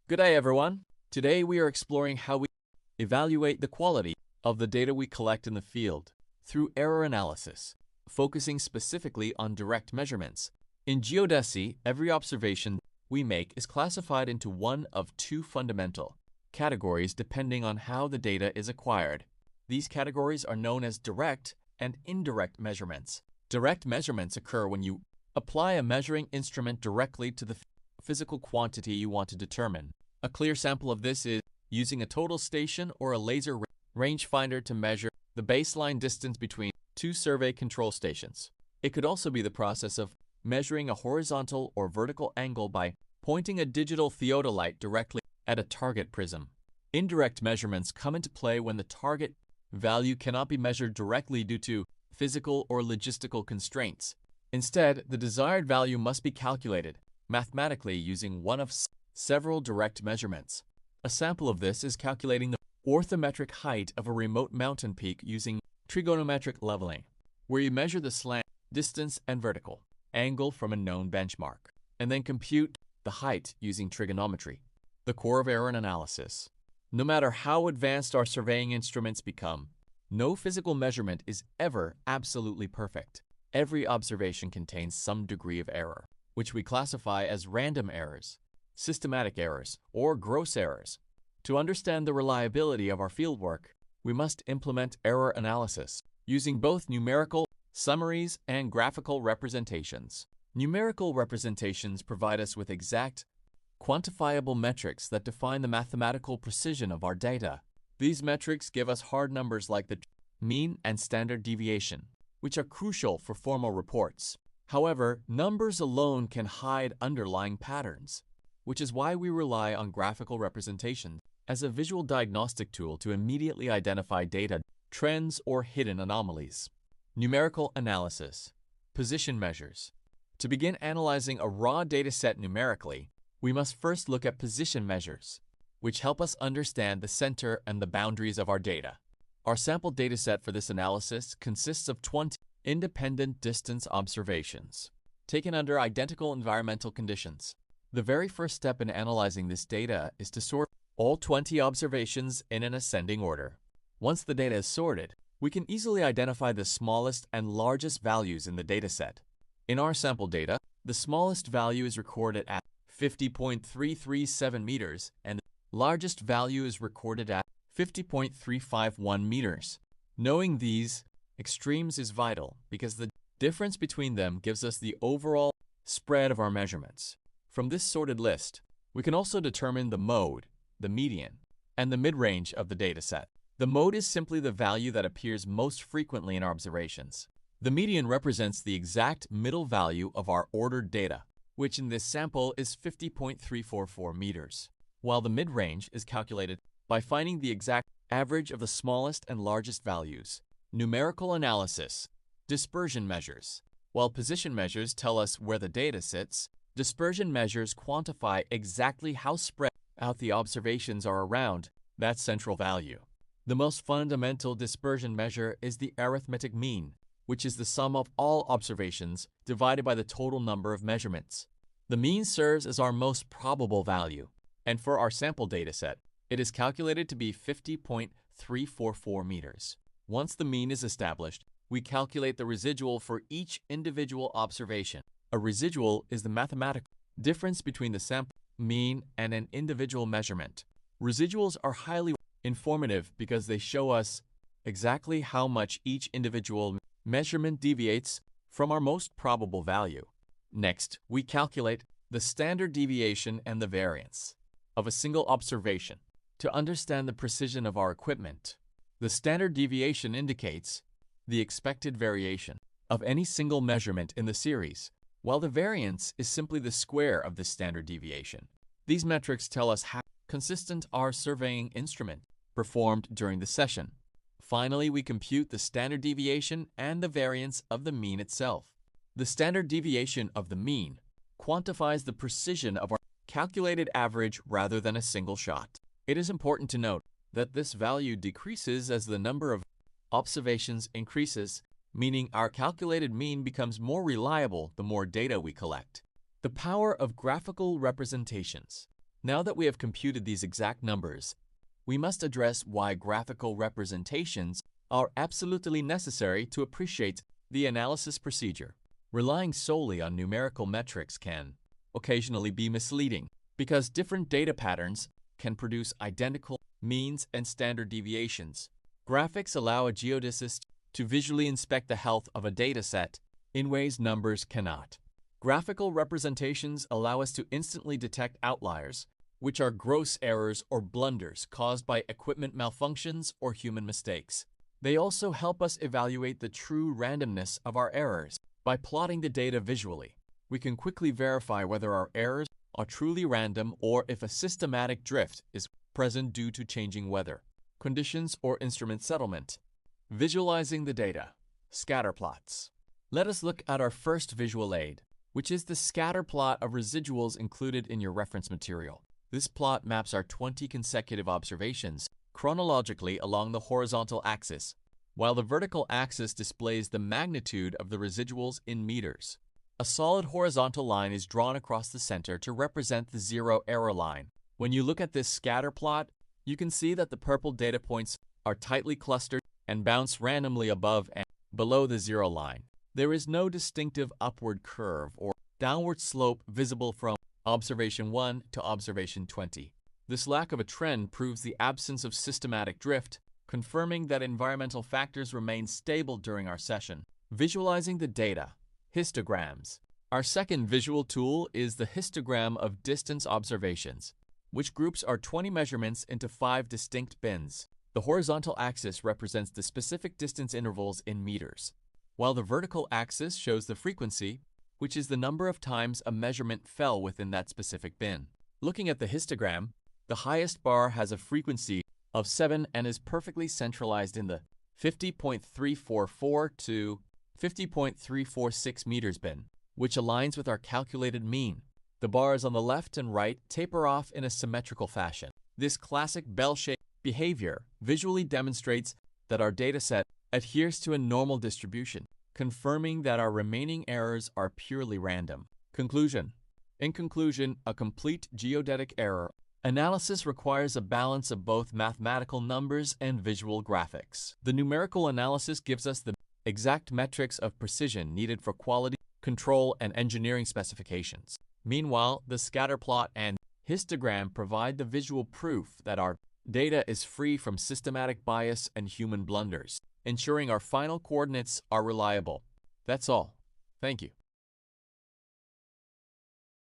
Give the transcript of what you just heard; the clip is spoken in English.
Good day, everyone. Today we are exploring how we evaluate the quality of the data we collect in the field through error analysis, focusing specifically on direct measurements. In geodesy, every observation we make is classified into one of two fundamental categories depending on how the data is acquired. These categories are known as direct and indirect measurements. Direct measurements occur when you apply a measuring instrument directly to the physical quantity you want to determine. A clear sample of this is using a total station or a laser rangefinder to measure the baseline distance between two survey control stations. It could also be the process of measuring a horizontal or vertical angle by pointing a digital theodolite directly at a target prism. Indirect measurements come into play when the target value cannot be measured directly due to physical or logistical constraints. Instead, the desired value must be calculated mathematically using one of several direct measurements. A sample of this is calculating the orthometric height of a remote mountain peak using trigonometric leveling, where you measure the slant, distance, and vertical angle from a known benchmark, and then compute the height using trigonometry. The core of error analysis. No matter how advanced our surveying instruments become, no physical measurement is ever absolutely perfect. Every observation contains some degree of error, which we classify as random errors, systematic errors, or gross errors. To understand the reliability of our fieldwork, we must implement error analysis using both numerical summaries and graphical representations. Numerical representations provide us with exact, quantifiable metrics that define the mathematical precision of our data. These metrics give us hard numbers like the mean and standard deviation, which are crucial for formal reports. However, numbers alone can hide underlying patterns, which is why we rely on graphical representation as a visual diagnostic tool to immediately identify data, trends, or hidden anomalies. Numerical analysis. Position measures. To begin analyzing a raw data set numerically, we must first look at position measures, which help us understand the center and the boundaries of our data. Our sample dataset for this analysis consists of 20 independent distance observations, taken under identical environmental conditions. The very first step in analyzing this data is to sort all 20 observations in an ascending order. Once the data is sorted, we can easily identify the smallest and largest values in the dataset. In our sample data, the smallest value is recorded at 50.337 meters and the largest value is recorded at 50.351 meters. Knowing these extremes is vital because the difference between them gives us the overall spread of our measurements. From this sorted list, we can also determine the mode, the median, and the mid-range of the dataset. The mode is simply the value that appears most frequently in our observations. The median represents the exact middle value of our ordered data, which in this sample is 50.344 meters, while the mid-range is calculated by finding the exact average of the smallest and largest values. Numerical analysis. Dispersion measures. While position measures tell us where the data sits, dispersion measures quantify exactly how spread out the observations are around that central value. The most fundamental dispersion measure is the arithmetic mean, which is the sum of all observations divided by the total number of measurements. The mean serves as our most probable value, and for our sample dataset, it is calculated to be 50.344 meters. Once the mean is established, we calculate the residual for each individual observation. A residual is the mathematical difference between the sample mean and an individual measurement. Residuals are highly informative because they show us exactly how much each individual measurement deviates from our most probable value. Next, we calculate the standard deviation and the variance of a single observation to understand the precision of our equipment. The standard deviation indicates the expected variation of any single measurement in the series, while the variance is simply the square of the standard deviation. These metrics tell us how consistent our surveying instrument performed during the session. Finally, we compute the standard deviation and the variance of the mean itself. The standard deviation of the mean quantifies the precision of our calculated average rather than a single shot. It is important to note that this value decreases as the number of observations increases, meaning our calculated mean becomes more reliable the more data we collect. The power of graphical representations. Now that we have computed these exact numbers, we must address why graphical representations are absolutely necessary to appreciate the analysis procedure. Relying solely on numerical metrics can occasionally be misleading because different data patterns can produce identical means and standard deviations. Graphics allow a geodesist to visually inspect the health of a dataset in ways numbers cannot. Graphical representations allow us to instantly detect outliers, which are gross errors or blunders caused by equipment malfunctions or human mistakes. They also help us evaluate the true randomness of our errors. By plotting the data visually, we can quickly verify whether our errors are truly random or if a systematic drift is present due to changing weather conditions or instrument settlement. Visualizing the data. Scatter plots. Let us look at our first visual aid, which is the scatter plot of residuals included in your reference material. This plot maps our 20 consecutive observations chronologically along the horizontal axis, while the vertical axis displays the magnitude of the residuals in meters. A solid horizontal line is drawn across the center to represent the zero error line. When you look at this scatter plot, you can see that the purple data points are tightly clustered and bounce randomly above and below the zero line. There is no distinctive upward curve or downward slope visible from observation 1 to observation 20. This lack of a trend proves the absence of systematic drift, confirming that environmental factors remain stable during our session. Visualizing the data. Histograms. Our second visual tool is the histogram of distance observations, which groups our 20 measurements into 5 distinct bins. The horizontal axis represents the specific distance intervals in meters, while the vertical axis shows the frequency, which is the number of times a measurement fell within that specific bin. Looking at the histogram, the highest bar has a frequency of 7 and is perfectly centralized in the 50.344 to 50.346 meters bin, which aligns with our calculated mean. The bars on the left and right taper off in a symmetrical fashion. This classic bell-shaped behavior visually demonstrates that our dataset adheres to a normal distribution, confirming that our remaining errors are purely random. Conclusion. In conclusion, a complete geodetic error analysis requires a balance of both mathematical numbers and visual graphics. The numerical analysis gives us the exact metrics of precision needed for quality control and engineering specifications. Meanwhile, the scatter plot and histogram provide the visual proof that our data is free from systematic bias and human blunders, ensuring our final coordinates are reliable. That's all. Thank you.